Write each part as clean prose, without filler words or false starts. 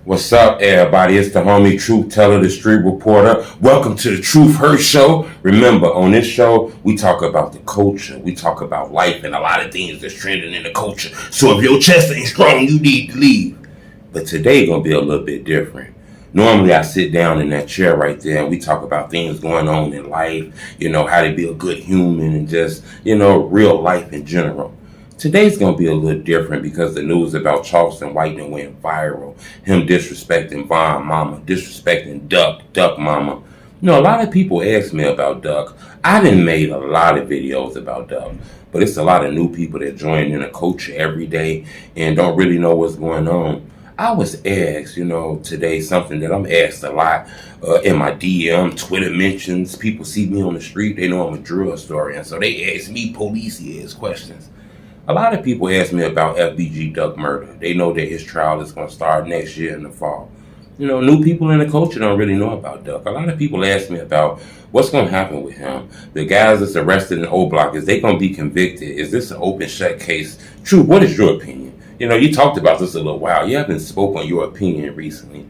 What's up, everybody? It's the homie Truth Teller, the Street Reporter. Welcome to the Truth Hurt Show. Remember, on this show, we talk about the culture. We talk about life and a lot of things that's trending in the culture. So if your chest ain't strong, you need to leave. But today gonna be a little bit different. Normally, I sit down in that chair right there and we talk about things going on in life, how to be a good human and just, real life in general. Today's going to be a little different because the news about Charleston White went viral. Him disrespecting Von Mama, disrespecting Duck Mama. A lot of people ask me about Duck. I done made a lot of videos about Duck, but it's a lot of new people that join in the culture every day and don't really know what's going on. I was asked, today something that I'm asked a lot in my DM, Twitter mentions. People see me on the street, they know I'm a drill historian, so they ask me police questions. A lot of people ask me about FBG Duck murder. They know that his trial is going to start next year in the fall. New people in the culture don't really know about Duck. A lot of people ask me about what's going to happen with him. The guys that's arrested in Oblock, is they going to be convicted? Is this an open shut case? True, what is your opinion? You talked about this a little while. You haven't spoken your opinion recently.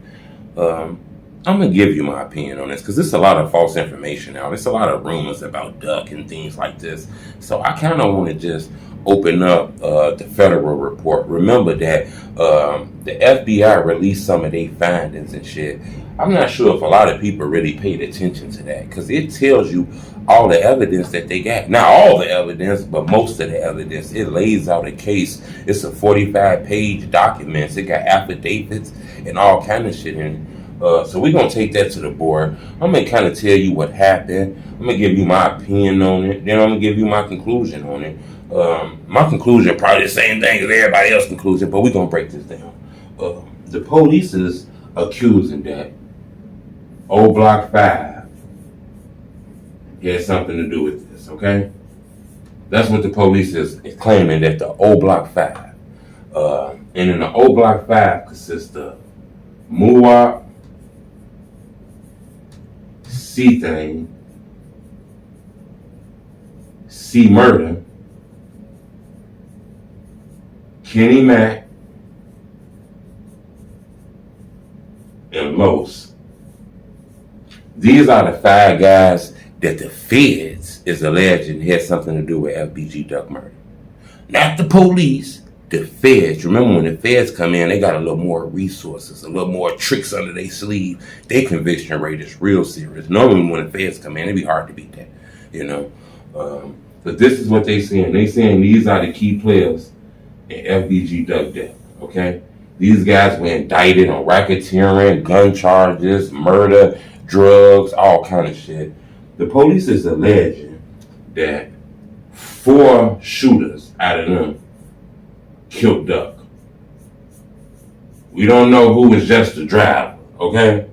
I'm going to give you my opinion on this because there's a lot of false information out. There's a lot of rumors about Duck and things like this. So I kind of want to just open up the federal report. Remember that the FBI released some of their findings and shit. I'm not sure if a lot of people really paid attention to that because it tells you all the evidence that they got. Not all the evidence, but most of the evidence. It lays out a case. It's a 45-page document. It got affidavits and all kind of shit in it. So we're going to take that to the board. I'm going to kind of tell you what happened. I'm going to give you my opinion on it. Then I'm going to give you my conclusion on it. My conclusion probably the same thing as everybody else's conclusion, but we're going to break this down. The police is accusing that Oblock 5 had something to do with this, okay? That's what the police is claiming, that the Oblock 5. And in the Oblock 5 consists of Muwap, C-Thing, C-Murder, Kenny Mack, and Los. These are the 5 guys that the feds is alleging had something to do with FBG Duck murder. Not the police, the feds. Remember, when the feds come in, they got a little more resources, a little more tricks under their sleeve. Their conviction rate is real serious. Normally, when the feds come in, it'd be hard to beat that, But this is what they saying. They saying these are the key players in FBG Duck death, okay? These guys were indicted on racketeering, gun charges, murder, drugs, all kind of shit. The police is alleging that 4 shooters out of them killed Duck. We don't know who was just the driver, okay?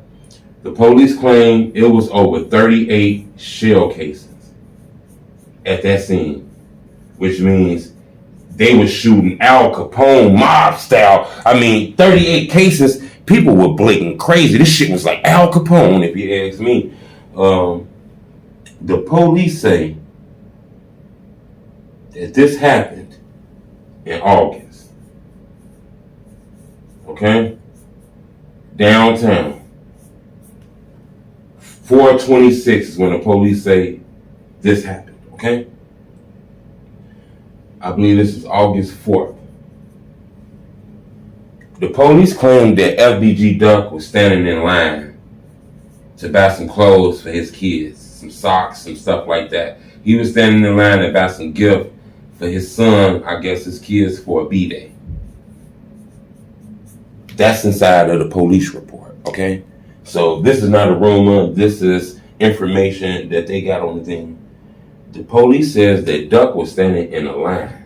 The police claim it was over 38 shell cases at that scene, which means they were shooting Al Capone mob style. 38 cases, people were blinking crazy. This shit was like Al Capone, if you ask me. The police say that this happened in August. Okay? Downtown. 426 is when the police say this happened. Okay? I believe this is August 4th. The police claimed that FBG Duck was standing in line to buy some clothes for his kids, some socks, some stuff like that. He was standing in line to buy some gift for his son, I guess his kids, for a B-Day. That's inside of the police report, okay? So this is not a rumor. This is information that they got on the thing. The police says that Duck was standing in a line.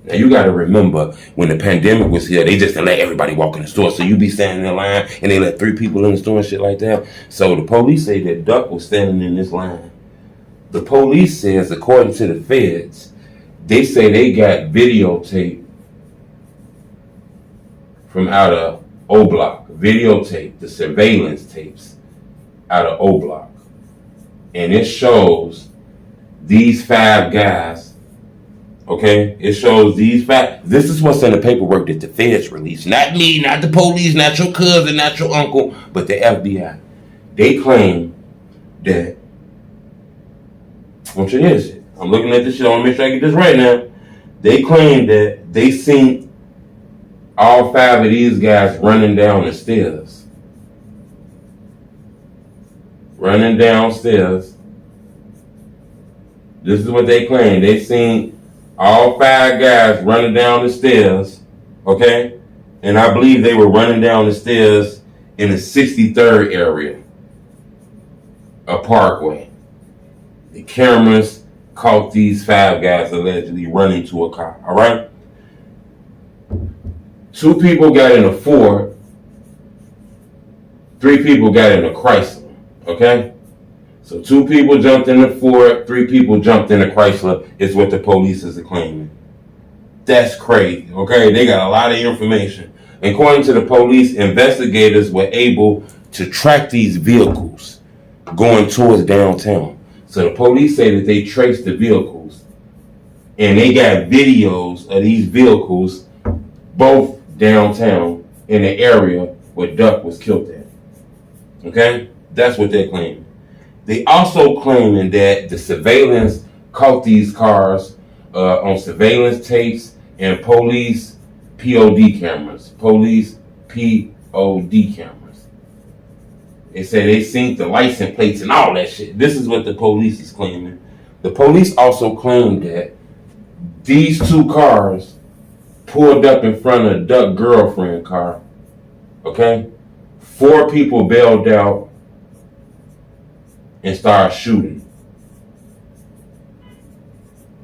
Now you got to remember, when the pandemic was here, they just didn't let everybody walk in the store. So you be standing in line and they let 3 people in the store and shit like that. So the police say that Duck was standing in this line. The police says, according to the feds, they say they got videotape from out of Oblock, videotape, the surveillance tapes out of Oblock. And it shows these 5 guys Okay, it shows these facts. This is what's in the paperwork that the feds released. Not me, not the police, not your cousin, not your uncle, but the FBI. They claim that. I want you to hear this shit. I'm looking at this shit. I want to make sure I get this right now. They claim that they seen all 5 of these guys running down the stairs. Running downstairs. This is what they claim. They seen all 5 guys running down the stairs, okay? And I believe they were running down the stairs in the 63rd area, a Parkway. The cameras caught these 5 guys allegedly running to a car, all right? 2 people got in a Ford, 3 people got in a Chrysler, okay? So 2 people jumped in the Ford, 3 people jumped in the Chrysler is what the police is claiming. That's crazy, okay? They got a lot of information. According to the police, investigators were able to track these vehicles going towards downtown. So the police say that they traced the vehicles and they got videos of these vehicles both downtown in the area where Duck was killed at. Okay? That's what they're claiming. They also claiming that the surveillance caught these cars on surveillance tapes and police POD cameras. Police POD cameras. They said they synced the license plates and all that shit. This is what the police is claiming. The police also claimed that these 2 cars pulled up in front of Duck's girlfriend car. Okay? 4 people bailed out and started shooting.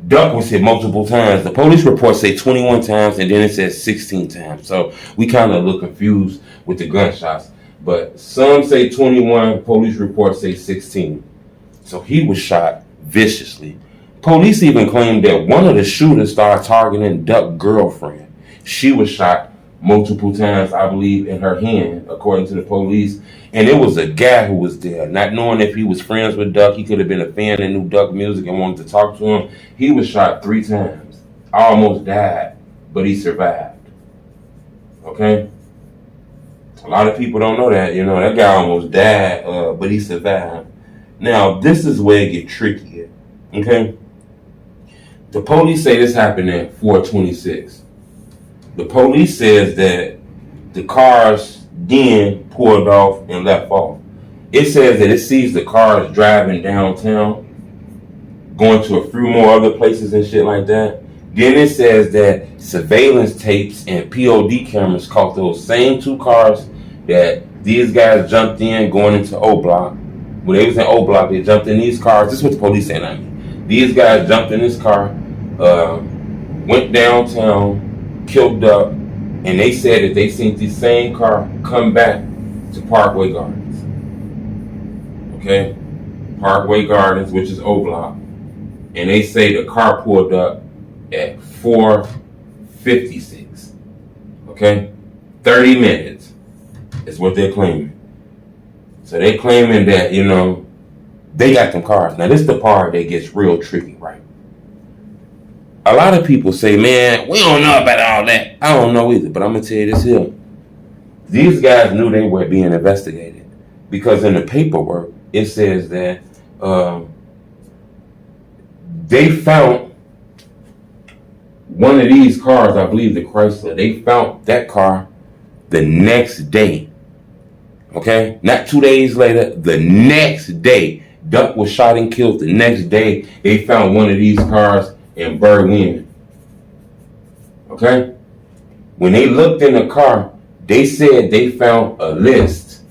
Duck was hit multiple times. The police report say 21 times and then it says 16 times. So we kind of look confused with the gunshots. But some say 21, police reports say 16. So he was shot viciously. Police even claimed that one of the shooters started targeting Duck's girlfriend. She was shot multiple times, I believe, in her hand, according to the police. And it was a guy who was there, not knowing if he was friends with Duck. He could have been a fan and knew Duck music and wanted to talk to him. He was shot 3 times, almost died, but he survived. Okay? A lot of people don't know that. You know, that guy almost died, but he survived. Now, this is where it gets trickier. Okay? The police say this happened at 426. The police says that the cars then pulled off and left off. It says that it sees the cars driving downtown, going to a few more other places and shit like that. Then it says that surveillance tapes and POD cameras caught those same 2 cars that these guys jumped in going into Oblock. When they was in Oblock, they jumped in these cars. This is what the police saying. I mean, these guys jumped in this car, went downtown, killed Duck, and they said that they seen the same car come back to Parkway Gardens. Okay? Parkway Gardens, which is Oblock. And they say the car pulled up at 4:56. Okay? 30 minutes is what they're claiming. So they're claiming that, you know, they got them cars. Now, this is the part that gets real tricky, right? A lot of people say, man, we don't know about all that. I don't know either, but I'm going to tell you this here. These guys knew they were being investigated because in the paperwork, it says that they found one of these cars, I believe the Chrysler, they found that car the next day. Okay? Not 2 days later, the next day. Duck was shot and killed the next day. They found one of these cars in Berwyn. Okay? When they looked in the car, they said they found a list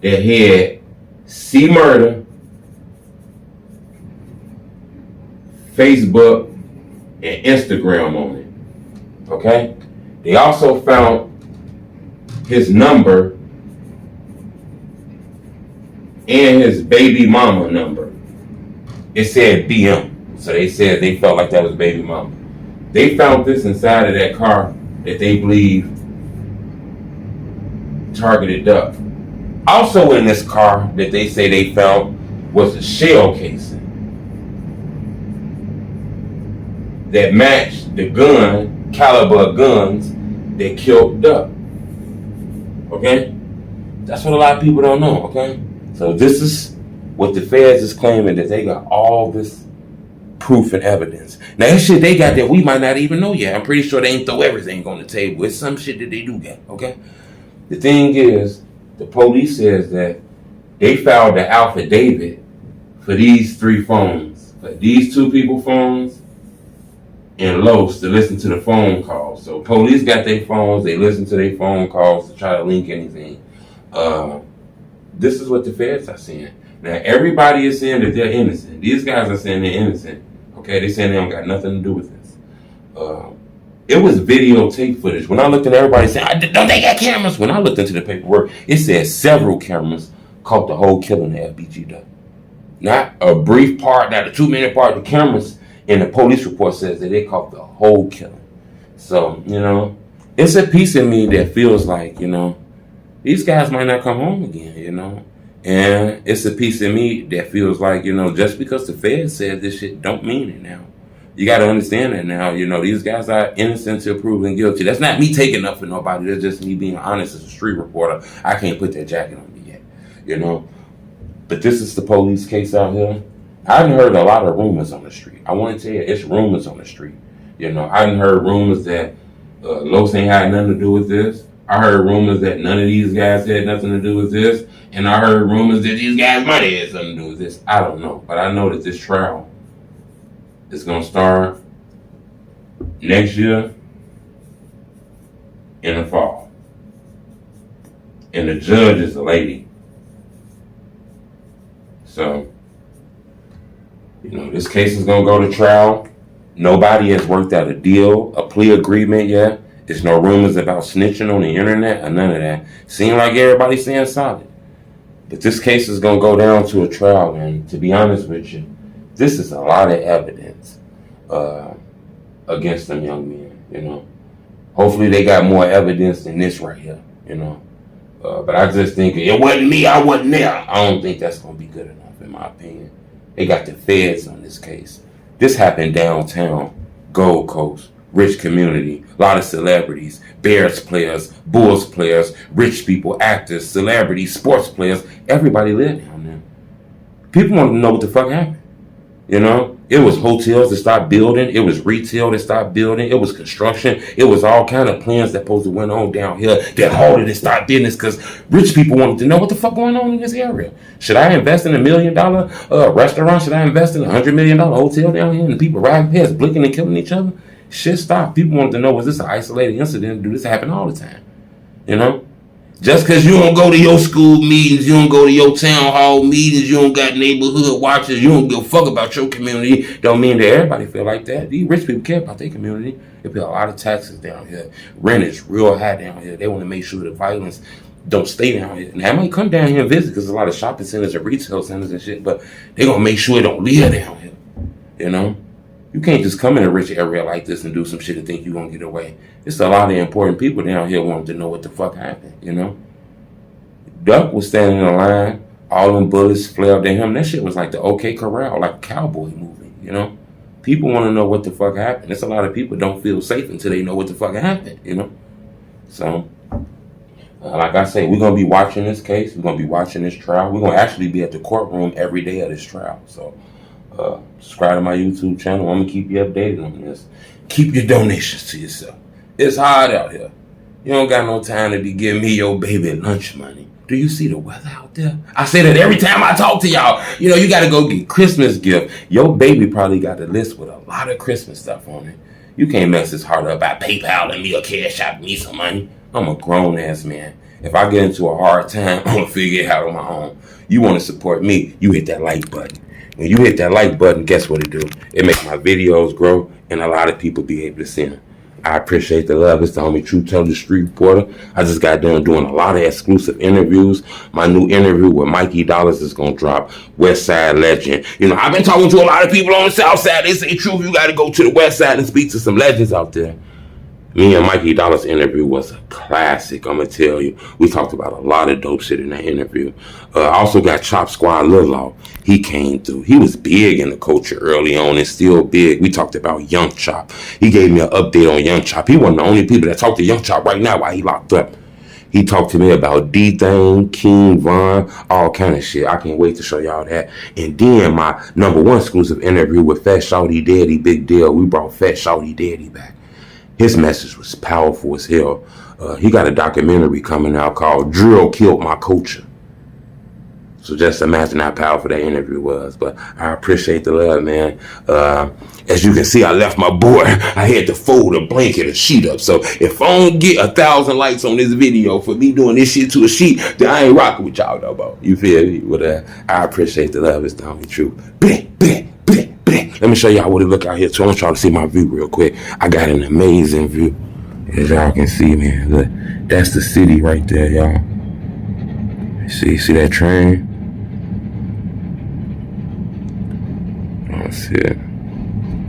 that had C Murder, Facebook, and Instagram on it. Okay? They also found his number and his baby mama number. It said BM. So they said they felt like that was baby mama. They found this inside of that car that they believe targeted Duck. Also in this car that they say they found was a shell casing. that matched the gun, caliber of guns that killed Duck. Okay? That's what a lot of people don't know, okay? So this is what the feds is claiming, that they got all this proof and evidence. Now, that shit they got that we might not even know yet. I'm pretty sure they ain't throw everything on the table. It's some shit that they do get, okay? The thing is, the police says that they filed the affidavit for these 3 phones, for these 2 people phones and Los to listen to the phone calls. So police got their phones, they listen to their phone calls to try to link anything. This is what the feds are saying. Now, everybody is saying that they're innocent. These guys are saying they're innocent. Okay, they're saying they don't got nothing to do with this. It was videotape footage. When I looked at everybody saying, don't they got cameras? When I looked into the paperwork, it said several cameras caught the whole killing of FBG Duck. Not a brief part, not a 2-minute part. The cameras in the police report says that they caught the whole killing. So, it's a piece of me that feels like, these guys might not come home again, And it's a piece of me that feels like, just because the Fed said this shit don't mean it now. You got to understand that now. These guys are innocent till proven guilty. That's not me taking up for nobody. That's just me being honest as a street reporter. I can't put that jacket on me yet, But this is the police case out here. I done heard a lot of rumors on the street. I want to tell you, it's rumors on the street. I done heard rumors that Los ain't had nothing to do with this. I heard rumors that none of these guys had nothing to do with this. And I heard rumors that these guys might have had something to do with this. I don't know. But I know that this trial is going to start next year in the fall. And the judge is a lady. So, this case is going to go to trial. Nobody has worked out a deal, a plea agreement yet. There's no rumors about snitching on the internet or none of that. Seems like everybody's staying solid. But this case is going to go down to a trial, and to be honest with you, this is a lot of evidence against them young men, Hopefully they got more evidence than this right here, But I just think it wasn't me, I wasn't there. I don't think that's going to be good enough, in my opinion. They got the feds on this case. This happened downtown, Gold Coast. Rich community, a lot of celebrities, Bears players, Bulls players, rich people, actors, celebrities, sports players. Everybody lived down there. People want to know what the fuck happened. It was hotels that stopped building. It was retail that stopped building. It was construction. It was all kind of plans that supposed to went on down here that halted and stopped business because rich people wanted to know what the fuck going on in this area. Should I invest in $1 million restaurant? Should I invest in $100 million hotel down here? And the people riding past, blinking and killing each other? Shit stopped. People wanted to know, was this an isolated incident? Do this happen all the time? Just because you don't go to your school meetings, you don't go to your town hall meetings, you don't got neighborhood watches, you don't give a fuck about your community, don't mean that everybody feel like that. These rich people care about their community. They pay a lot of taxes down here. Rent is real high down here. They want to make sure the violence don't stay down here. And I might come down here and visit because there's a lot of shopping centers and retail centers and shit, but they're going to make sure it don't live down here, You can't just come in a rich area like this and do some shit and think you're going to get away. It's a lot of important people down here wanting to know what the fuck happened, Duck was standing in the line, all them bullets flared to him. That shit was like the OK Corral, like a cowboy movie, People want to know what the fuck happened. There's a lot of people don't feel safe until they know what the fuck happened, So, like I say, we're going to be watching this case. We're going to be watching this trial. We're going to actually be at the courtroom every day of this trial, so... subscribe to my YouTube channel. I'm going to keep you updated on this. Keep your donations to yourself. It's hard out here. You don't got no time to be giving me your baby lunch money. Do you see the weather out there? I say that every time I talk to y'all. You got to go get Christmas gift. Your baby probably got a list with a lot of Christmas stuff on it. You can't mess this hard up by PayPal and me or Cash App me some money. I'm a grown-ass man. If I get into a hard time, I'm going to figure it out on my own. You want to support me, you hit that like button. When you hit that like button, guess what it do? It makes my videos grow and a lot of people be able to see them. I appreciate the love. It's the homie True Teller, the Street Reporter. I just got done doing a lot of exclusive interviews. My new interview with Mikey Dollars is going to drop. West Side Legend. I've been talking to a lot of people on the South Side. They say, Truth, you got to go to the West Side and speak to some legends out there. Me and Mikey Dollars interview was a classic, I'm going to tell you. We talked about a lot of dope shit in that interview. I also got Chop Squad Lil Law. He came through. He was big in the culture early on and still big. We talked about Young Chop. He gave me an update on Young Chop. He wasn't the only people that talk to Young Chop right now while he locked up. He talked to me about D-Thing, King Von, all kind of shit. I can't wait to show y'all that. And then my #1 exclusive interview with Fat Shawty Daddy, Big Deal. We brought Fat Shawty Daddy back. His message was powerful as hell. He got a documentary coming out called Drill Killed My Culture. So just imagine how powerful that interview was. But I appreciate the love, man. As you can see, I left my board. I had to fold a blanket, a sheet up. So if I don't get 1,000 likes on this video for me doing this shit to a sheet, then I ain't rocking with y'all no more. You feel me? But I appreciate the love. It's the only truth. Let me show y'all what it look out here too. I want y'all to see my view real quick. I got an amazing view. As y'all can see, man. Look, that's the city right there, y'all. See that train? That's it.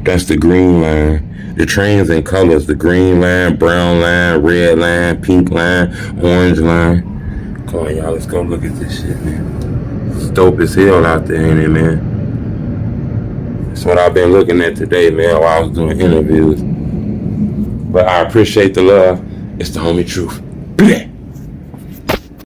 That's the green line. The train's in colors. The green line, brown line, red line, pink line, orange line. Come on, y'all. Let's go look at this shit, man. It's dope as hell out there, ain't it, man? That's what I've been looking at today, man, while I was doing interviews. But I appreciate the love. It's the homie truth.